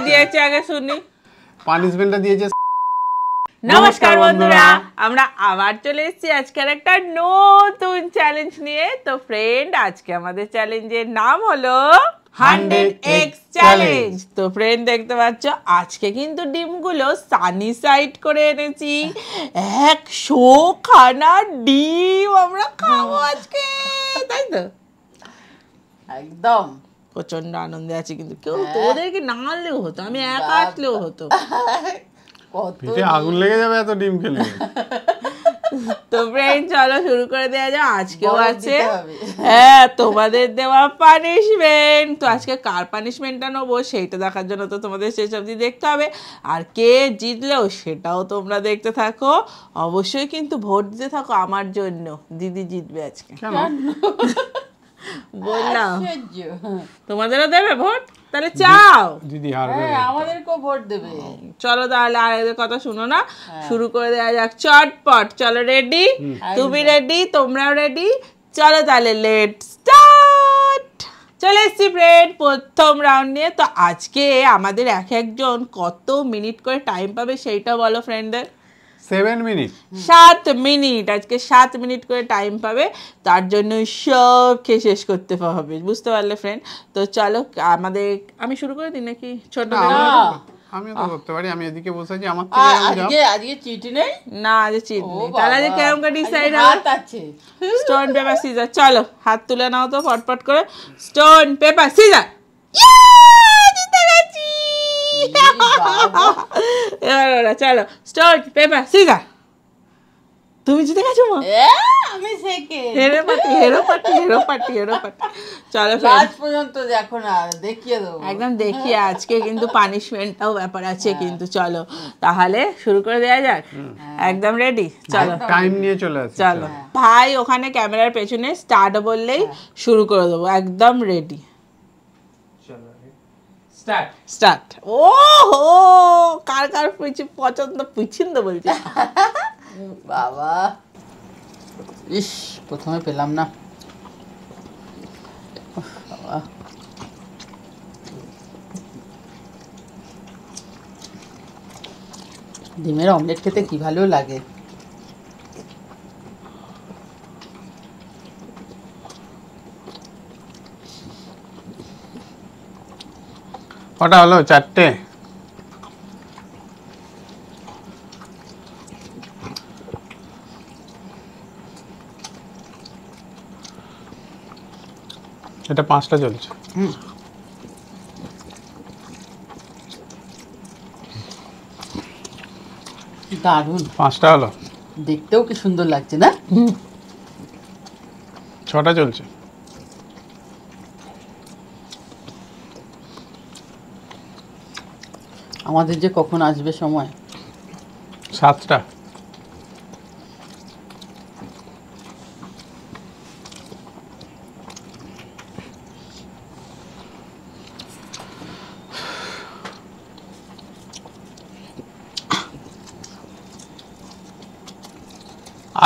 দিয়েছে আগে শুনি। পানিশমেন্টটা দিয়েছে। নমস্কার বন্ধুরা, আমরা আবার চলে এসেছি আজকের একটা নতুন চ্যালেঞ্জ নিয়ে। তো ফ্রেন্ড, আজকে আমাদের চ্যালেঞ্জের নাম হলো 100x চ্যালেঞ্জ। তো ফ্রেন্ড দেখতে পাচ্ছ, আজকে কিন্তু ডিমগুলো সানি সাইড করে এনেছি। 100 খানা ডিম আমরা খাবো আজকে, তাই তো? একদম প্রচন্ড আনন্দে আছি, কিন্তু কেউ তোদেরকে না আনলেও হতো, আমি একা আসলেও হতো। পিঠে আগুন লেগে যাবে এত ডিম খেলে। তো ফ্রেন্ড, চলো শুরু করে দেওয়া যাক। আজকেও আছে হ্যাঁ তোমাদের দেওয়া পানিশমেন্ট। তো আজকে কার পানিশমেন্টটা নেবো সেইটা দেখার জন্য তো তোমাদের শেষ অবধি দেখতে হবে, আর কে জিতলেও সেটাও তোমরা দেখতে থাকো। অবশ্যই কিন্তু ভোট দিতে থাকো আমার জন্য, দিদি জিতবে আজকে। বললাম তোমাদেরও দেবে ভোট, তাহলে চাও দিদি হারবে, আমাদেরকেও ভোট দেবে। চলো তাহলে আর এদের কথা শুনো না, শুরু করে দেওয়া যাক চটপট। চলো, রেডি? তুমি রেডি, তোমরাও রেডি? চলো তাহলে লেট স্টার্ট। চলে এসছি ফ্রেন্ড প্রথম রাউন্ড নিয়ে। তো আজকে আমাদের এক একজন কত মিনিট করে টাইম পাবে সেইটা বলো ফ্রেন্ডদের। 7 মিনিট। 7 মিনিট, আজকে 7 মিনিট করে টাইম পাবে। তার জন্য সব খেয়ে শেষ করতে হবে, বুঝতে পারলে ফ্রেন্ড? তো চলো আমাদের, আমি শুরু করে দিই নাকি? ছোট আমিও তো করতে পারি, আমি এদিকে বসে আছি। আমার আজকে চিঠি নেই না, আজ চিট নেই। তাহলে আজকে কেমন করে ডিসাইড হবে? Stone paper scissor. চলো হাত তুলে নাও তো ফটফট করে। Stone paper scissor. এবার চলো, স্টোন পেপার সিজার। তুমি জিতে গেছো মা। আমি সেকেন্ড। হেরো পার্টি, হেরো পার্টি, হেরো পার্টি, হেরো পার্টি। চলো আজ পর্যন্ত দেখো না, দেখিয়ে দেবো একদম দেখিয়ে। আজকে কিন্তু পানিশমেন্টটাও ব্যাপার আছে কিন্তু। চলো তাহলে শুরু করে দেওয়া যাক। একদম রেডি? চলো, টাইম নিয়ে চলে আসি। চলো ভাই, ওখানে ক্যামেরার পেছনে স্টার্ট বললেই শুরু করে দেবো। একদম রেডি, স্টার্ট। ও হো, কার কার পছন্দ বলছে বাবা। ইস, প্রথমে পেলাম না। বাবা, ডিমের অমলেট খেতে কি ভালো লাগে। কটা হলো? 4টে। এটা 5টা চলছে। দারুণ, 5টা হলো। দেখতেও কি সুন্দর লাগছে না? 6টা চলছে। আমাদের যে কখন আসবে সময়। 7টা।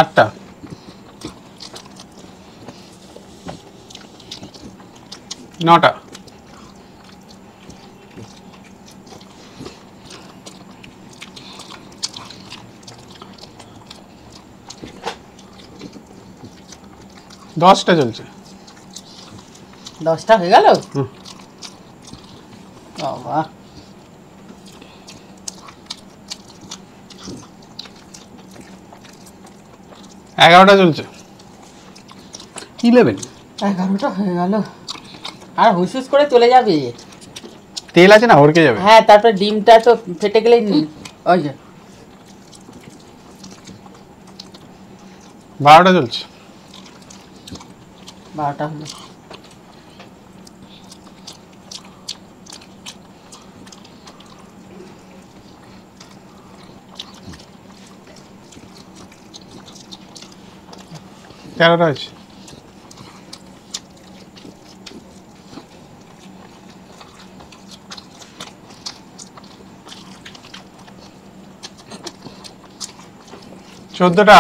আটটা। 9টা। 10টা চলছে। 10টা হয়ে গেল। বাবা, 11টা চলছে। 11টা হয়ে গেল। আর হুসুস করে চলে যাবে। তেল আছে না, হড়কে যাবে। হ্যাঁ, তারপর ডিমটা তো ফেটে গেলেই ওই যে 12টা চলছে। 12টা হলো। তেরোটা হয়েছে। চোদ্দটা।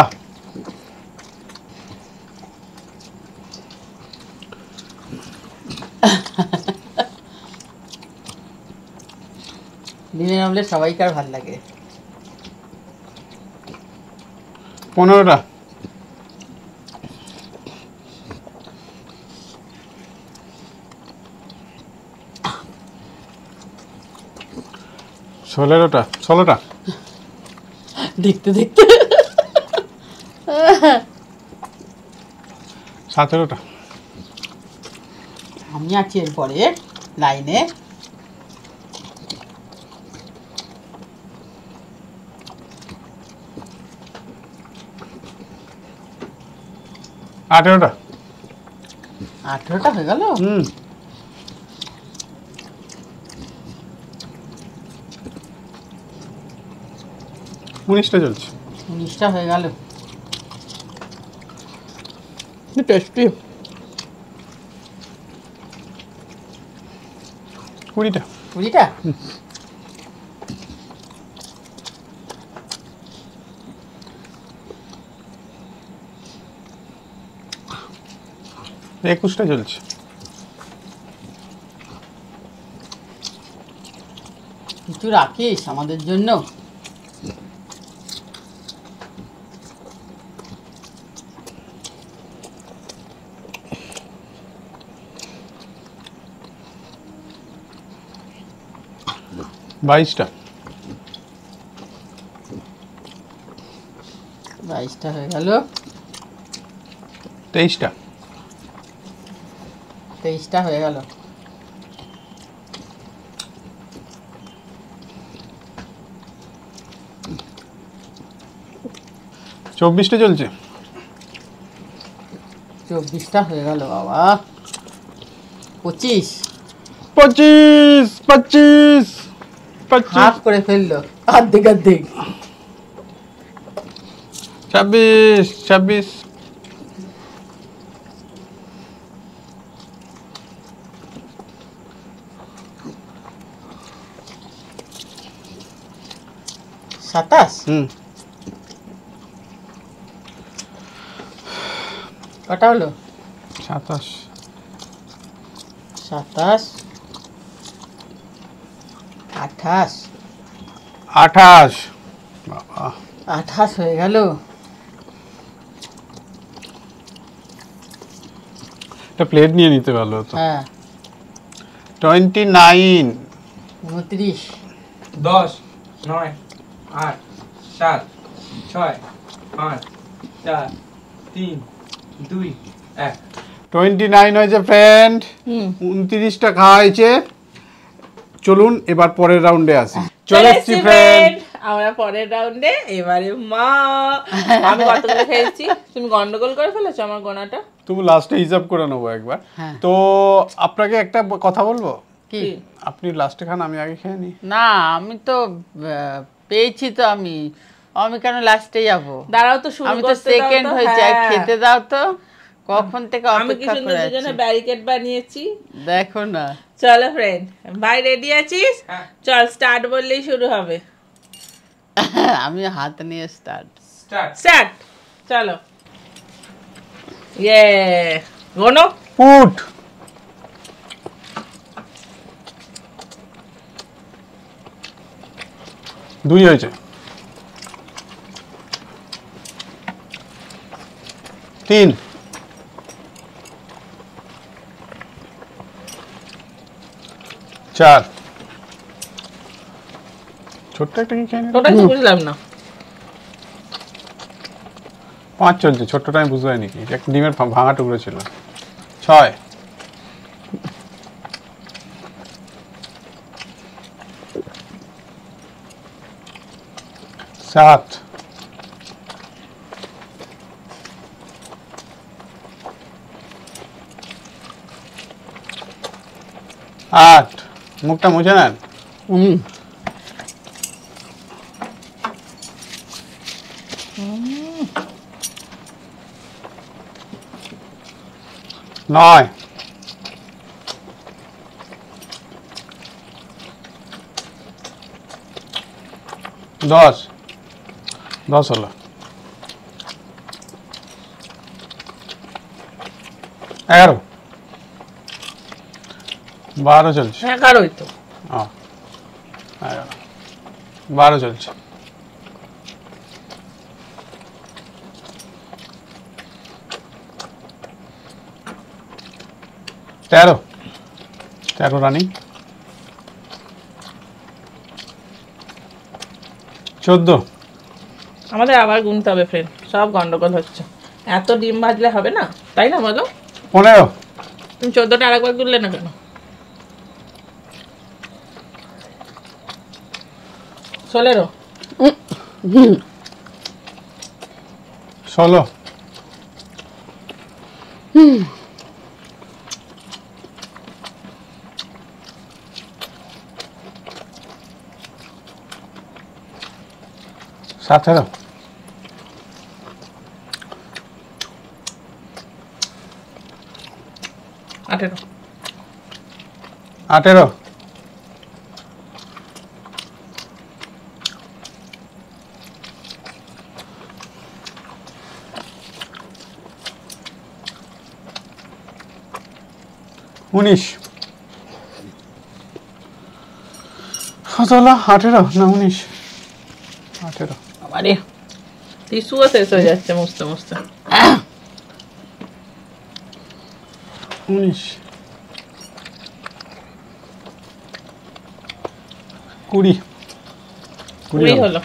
ডিমের অমলেট সবাইকার ভালো লাগে। 15টা। 16টা। 16টা। দেখতে দেখতে 17টা। আমি আছি এরপরে লাইনে। 18টা। 18টা হয়ে গেল। 19টা চলছে। 19টা হয়ে গেল। টেস্টি। 20টা। 20টা। একুশটা চলছে। কিছু রাখিস আমাদের জন্য? বাইশটা। 22টা হয়ে গেল। 23টা। 23টা হয়ে গেল। 24টা চলছে। 24টা হয়ে গেল বাবা। 25। 25 25 হাফ করে ফেললো, অর্ধেক অর্ধেক। 26 26 27। কটা হলো? 27 27 28 28 বাবা 28 হয়ে গেল। একটা প্লেট নিয়ে নিতে ভালো হতো। হ্যাঁ। 29 29 10 9 8 7 6 5 4 3 2 1 29 হয়েছে ফ্রেন্ড। 29টা খাওয়া হয়েছে। চলুন এবার পরের রাউন্ডে আসি। চলে এসছি ফ্রেন্ড। আমরা পরের রাউন্ডে। এবারে মা আমি কতগুলো খেয়েছি, তুমি গন্ডগোল করে ফেলেছো আমার গোনাটা। তুমি লাস্টে হিসাব করে নেবো একবার। হ্যাঁ। তো আপনাকে একটা কথা বলবো। কি? আপনি লাস্টে খান, আমি আগে খেয়ে নিই। না, আমি তো পেয়েছি তো। আমি কেন লাস্টে যাব? দাঁড়াও তো, শুরু আমি তো করতে দাও সেকেন্ড তো। হয়েছি। হ্যাঁ। খেতে দাও তো। কখন থেকে আমি কি অপেক্ষা সুন্দর করে দুজনে আছি। ব্যারিকেড বানিয়েছি। দেখো না। চলো ফ্রেন্ড, ভাই রেডি আছিস? হ্যাঁ। চল, স্টার্ট বললেই শুরু হবে। আমি হাত নিয়ে স্টার্ট। স্টার্ট। চলো। ইয়ে গোনো। পুট। দুই হয়েছে। 3 4 ছোট্ট একটা কি খেয়ে নিল। ওটাই তো বুঝলাম না। 5 চলছে। ছোট্টটা আমি বুঝতে পারিনি কি, একটা ডিমের ভাঙা টুকরো ছিল। 6 7 8 মুখটা মুছে নেন। 9 10 10 হলো। 11 12 চলছে। 11ই তো। 12 চলছে। 13 রানিং। 14। আমাদের আবার গুনতে হবে ফ্রেন্ড, সব গন্ডগোল হচ্ছে। এত ডিম ভাজলে হবে না, তাই না বলো? 15। তুমি 14টা আরেকবার গুনলে না কেন? 16। 16। 17। 18। 18। 19। কত হলো? 18 না 19? 18। আরে টিস্যুও শেষ হয়ে যাচ্ছে মুছতে মুছতে। 19। 20। 20 হলো।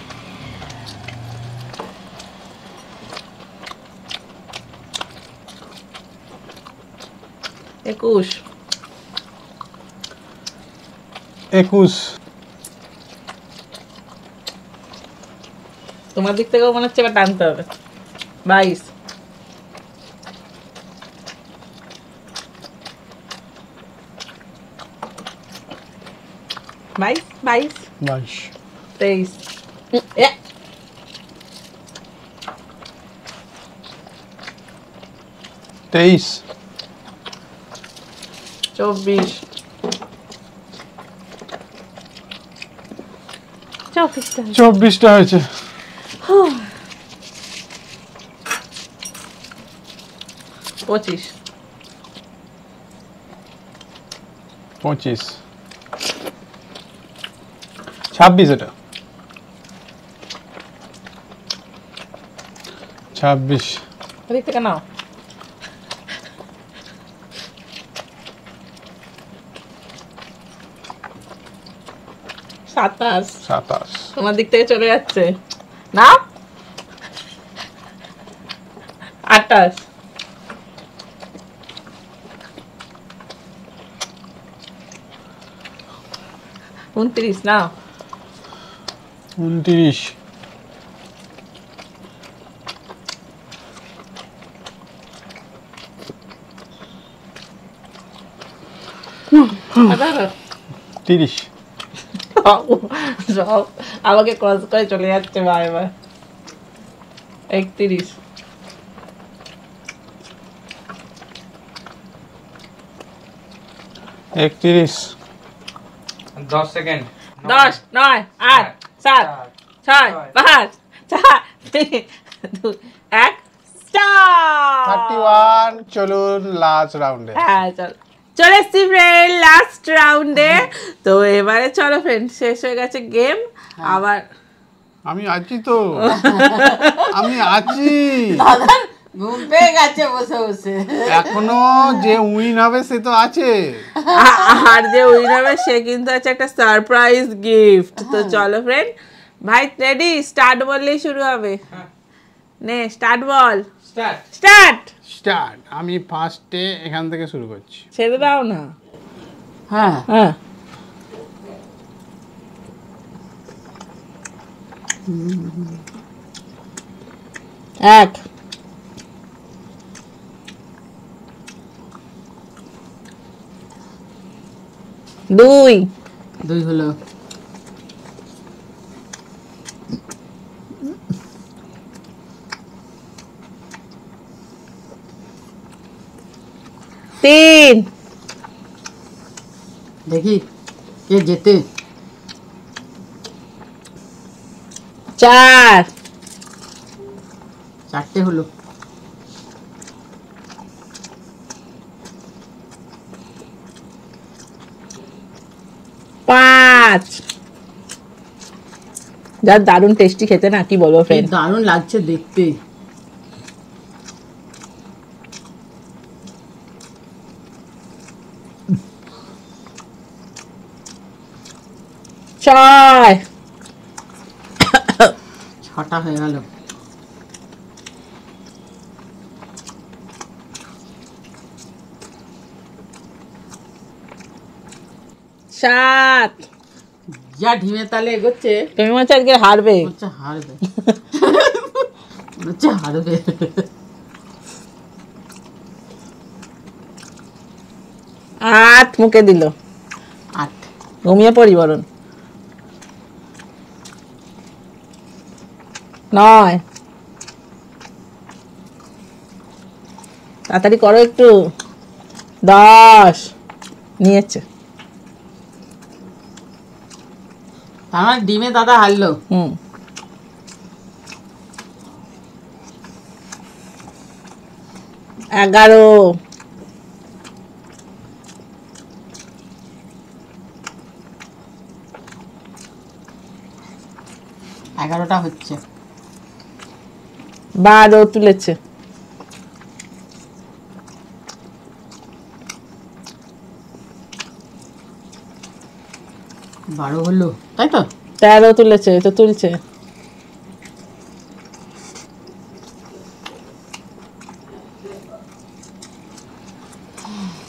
21। 21। তোমার দিক থেকেও মনে হচ্ছে এবার টানতে হবে। 22। 22। 22। 22। 23। 23। 24। 24টা হয়েছে। 25। 25। 26 এটা। 26। ওদিক থেকে নাও। 27। 27। তোমার দিক থেকে চলে যাচ্ছে না। 28। 29 না। 29। 30। সব আমাকে ক্রস করে চলে যাচ্ছে বারবার। 31। 31। 10 সেকেন্ড। 10, 9, 8, 7, 6, 5, 4, 3, 2, 1 স্টার্ট। 31। চলুন লাস্ট রাউন্ডে। হ্যাঁ চলে এসছি ফ্রেন্ড লাস্ট রাউন্ডে। তো এবারে চলো ফ্রেন্ড, শেষ হয়ে গেছে গেম। আবার আমি আছি তো, আমি আছি। ঘুম পেয়ে গেছে বসে বসে। এখনো যে উইন হবে সে তো আছে। আর যে উইন হবে সে কিন্তু আছে একটা সারপ্রাইজ গিফট। তো চলো ফ্রেন্ড, ভাই রেডি? স্টার্ট বললেই শুরু হবে। নে স্টার্ট বল। স্টার্ট। স্টার্ট। স্টার্ট। আমি ফার্স্টে এখান থেকে শুরু করছি। ছেড়ে দাও না। হ্যাঁ হ্যাঁ এক, দুই, 2 হলো। 3, দেখি কে জেতে। 4, 4টে হলো। 5, যা দারুণ টেস্টি খেতে না, কি বলবো ফ্রেন্ড। দারুণ লাগছে দেখতে। চাই 6টা হয়ে গেল। সাত। যা ঢিমে তালে এগোচ্ছে, তুমি মনে হচ্ছে আজকে হারবে। হচ্ছে হারবে, হচ্ছে হারবে। 8 মুখে দিল। 8। ঘুমিয়ে পড়ি বরং। 9। তাড়াতাড়ি করো একটু। 10 নিয়েছে। তার মানে ডিমে দাদা হারলো। 11। 11টা হচ্ছে। 12 তুলেছে। 12 হলো, তাই তো? 13 তুলেছে, তো তুলছে।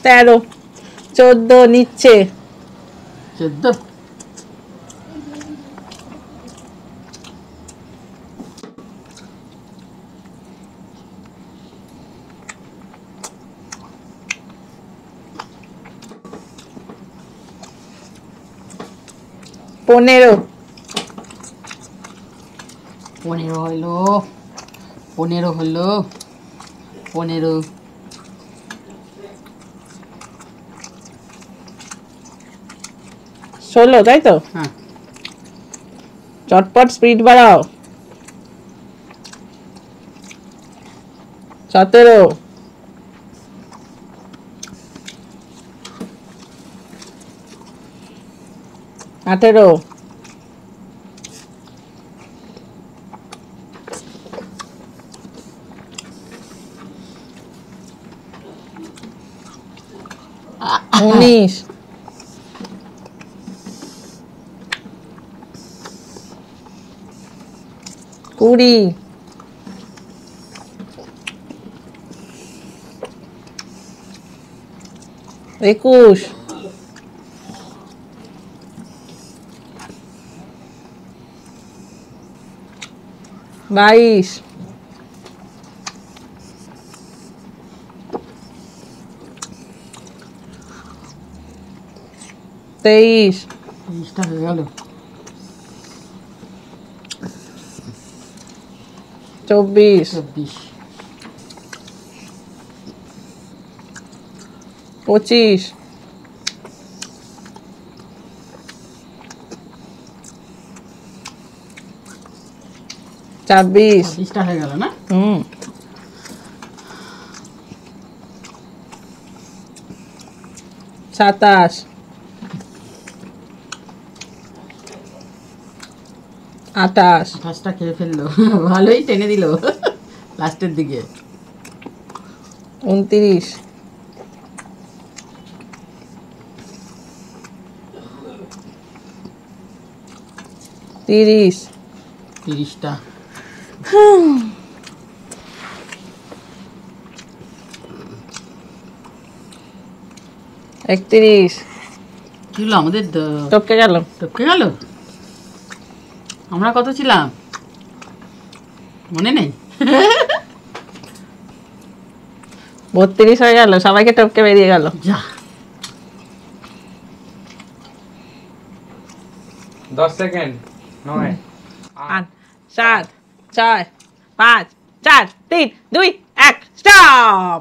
13। 14 নিচ্ছে। 14। পনেরো। 15 হলো। 15 হলো। 15। 16 তাই তো? হ্যাঁ। চটপট স্পিড বাড়াও। 17। 18। 19। 20। 21। 22। 23। 20টা হয়ে গেল। 24। 24। 25। 26। 26টা হয়ে গেল না? 27। 28। 28টা খেয়ে ফেললো। ভালোই টেনে দিল লাস্টের দিকে। 29। 30। 30টা। 31। কি হলো আমাদের? টপকে গেল। টপকে গেল। আমরা কত ছিলাম মনে নেই। 32 হয়ে গেল, সবাইকে টপকে বেরিয়ে গেল। যা 10 সেকেন্ড। 9 8 7 6 5 4 3 2 1 স্টপ।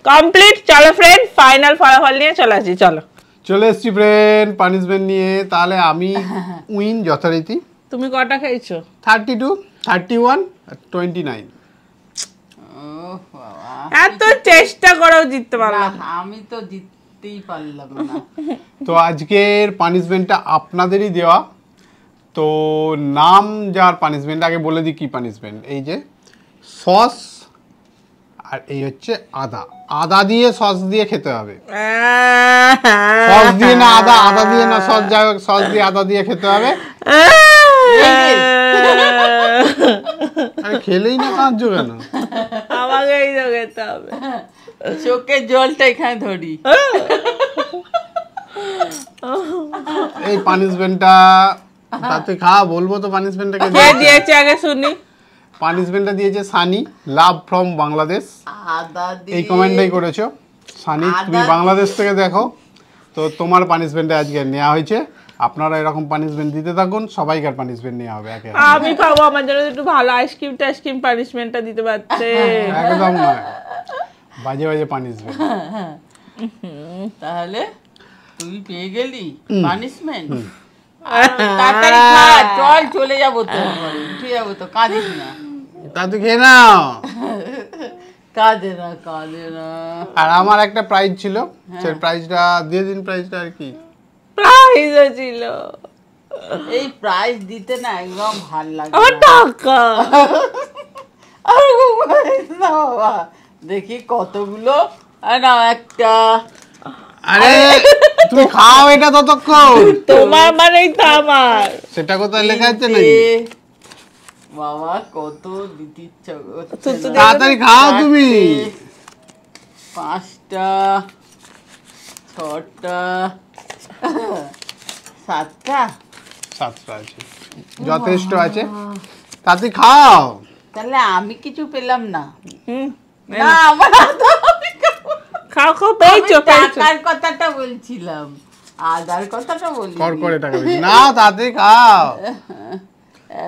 কমপ্লিট। চলো ফ্রেন্ড, ফাইনাল ফলাফল নিয়ে চলে আসি। চলো চলে এসছি ফ্রেন্ড পানিশমেন্ট নিয়ে। তাহলে আমি উইন যথারীতি। তুমি কটা খেয়েছো? 32, 31 আর 29। এত চেষ্টা করেও জিততে পারলাম না। আমি তো জিততেই পারলাম না। তো আজকের পানিশমেন্টটা আপনাদেরই দেওয়া। তো নাম যার পানিশমেন্ট আগে বলে দিই কি পানিশমেন্ট। এই যে সস আর এই হচ্ছে আদা, আদা দিয়ে সস দিয়ে খেতে হবে। সস দিয়ে না আদা, আদা দিয়ে না সস, যাই হোক সস দিয়ে আদা দিয়ে খেতে হবে। আরে খেলেই না কাঁদছো কেন? আমাকেই তো খেতে হবে। চোখের জলটা এখানে ধরি। এই পানিশমেন্টটা তাতে খা বলবো তো পানিশমেন্টটাকে কে দিয়েছে আগে শুনি। পানিশমেন্টটা দিয়েছে সানি, লাভ ফ্রম বাংলাদেশ। আদা দিয়ে এই কমেন্টটাই করেছো সানি, তুমি বাংলাদেশ থেকে দেখো। তো তোমার পানিশমেন্টটা আজকে নেওয়া হয়েছে। আপনারা এরকম পানিশমেন্ট দিতে থাকুন, সবাইকার পানিশমেন্ট নেওয়া হবে একে। আমি খাবো, আমার জন্য একটু ভালো আইসক্রিম টাইসক্রিম পানিশমেন্টটা দিতে পারছে। একদম নয়, বাজে বাজে পানিশমেন্ট। তাহলে তুই পেয়ে গেলি পানিশমেন্ট। তাড়াতাড়ি খা, চল চলে যাবো তো, উঠে যাবো তো, কাঁদিস না। তা তুই খেয়ে নাও। কাঁদে না কাঁদে না। আর আমার একটা প্রাইজ ছিল, সেই প্রাইজটা দিয়ে দিন। প্রাইজটা আর কি? প্রাইজ ছিল। এই প্রাইজ দিতে না একদম ভাল লাগে আমার না। টাকা। আর না বাবা, দেখি কতগুলো। আর না একটা। আরে তুমি খাও এটা ততক্ষণ। তোমার মানেই তো আমার। সেটা কোথায় লেখা আছে নাকি? বাবা কত দিতে ইচ্ছা করছে তুই না। তাড়াতাড়ি খাও তুমি। 5টা 6টা 7টা 7টা আছে, যথেষ্ট আছে। তাতে খাও। তাহলে আমি কিছু পেলাম না। হুম, না আমার খাও খাও, পেয়েছো পেয়েছো। টাকার কথাটা বলছিলাম, আদার কথাটা বলি। কর করে টাকা বেশি না, তাতে খাও।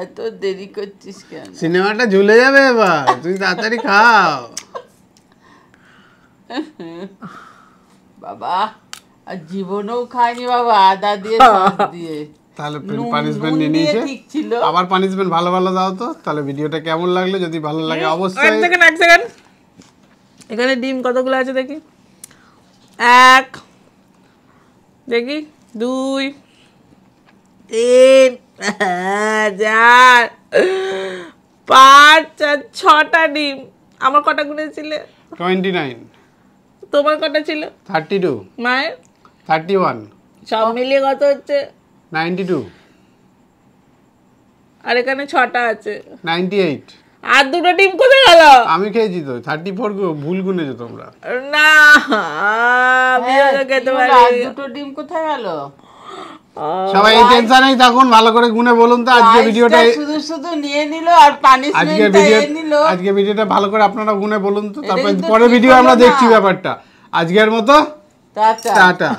এত দেরি করছিস কেন? সিনেমাটা ঝুলে যাবে এবার, তুই তাড়াতাড়ি খাও। বাবা আর জীবনেও খাইনি বাবা আদা দিয়ে সস দিয়ে। তাহলে নুন- পানিশমেন্ট নুন নিয়ে দিয়ে নিয়েছে। ঠিক ছিল। আবার পানিশমেন্ট ভালো ভালো দাও তো। তাহলে ভিডিওটা কেমন লাগলো, যদি ভালো লাগে অবশ্যই। এক সেকেন্ড, এখানে ডিম কতগুলো আছে দেখি। 1, দেখি 2, 3, 4, 5 আর 6টা ডিম। আমার কটা গুনেছিলে? 29, তোমার কটা ছিল? 32, মায়ের 31, সব মিলিয়ে কত হচ্ছে? 92, আর এখানে 6টা আছে। 98। আর 2টো ডিম কোথায় গেল? আমি খেয়েছি তো 34, ভুল গুনেছো তোমরা। না, আমিও তো খেতে কি হলো, পারি। আর দুটো ডিম কোথায় গেল? সবাই এই টেনশনেই থাকুন, ভালো করে গুনে বলুন তো আজকে ভিডিওটা। প্রাইসটা শুধু শুধু নিয়ে নিল আর পানিশমেন্টটা নিল। আজকে ভিডিওটা ভালো করে আপনারা গুনে বলুন তো, তারপর কিন্তু পরে ঠিক ভিডিও হলো আমরা না। দেখছি ব্যাপারটা। আজকের মতো টাটা। টাটা।